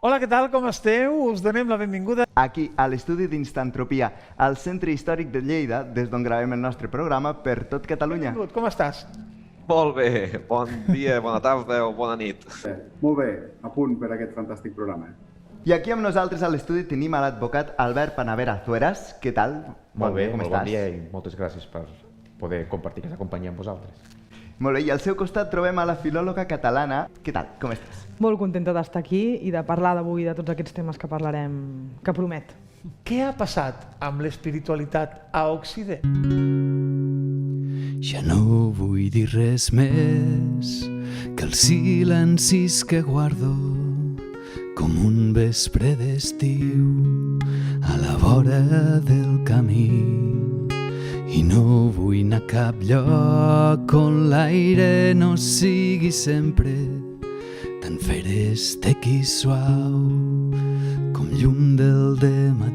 Hola, què tal? Com esteu? Us donem la benvinguda aquí, a l'estudi d'Instantropia, al Centre Històric de Lleida, des d'on gravem el nostre programa per tot Catalunya. Benvingut, com estàs? Molt bé, bon dia, bona tarda o bona nit. Molt bé, a punt per aquest fantàstic programa. I aquí amb nosaltres a l'estudi tenim a l'advocat Albert Panavera Zueras. Què tal? Molt bé, com molt estàs? bon dia i moltes gràcies per poder compartir aquesta companyia amb vosaltres. Molt bé, i al seu costat trobem a la filòloga catalana. Què tal? Com estàs? Molt contenta d'estar aquí i de parlar d'avui de tots aquests temes que parlarem, que promet. Què ha passat amb l'espiritualitat a Occident? Ja no vull dir res més que els silencis que guardo com un vespre d'estiu a la vora del camí. I no vull anar a cap lloc on l'aire no sigui sempre tan ferestec i suau com llum del dematí.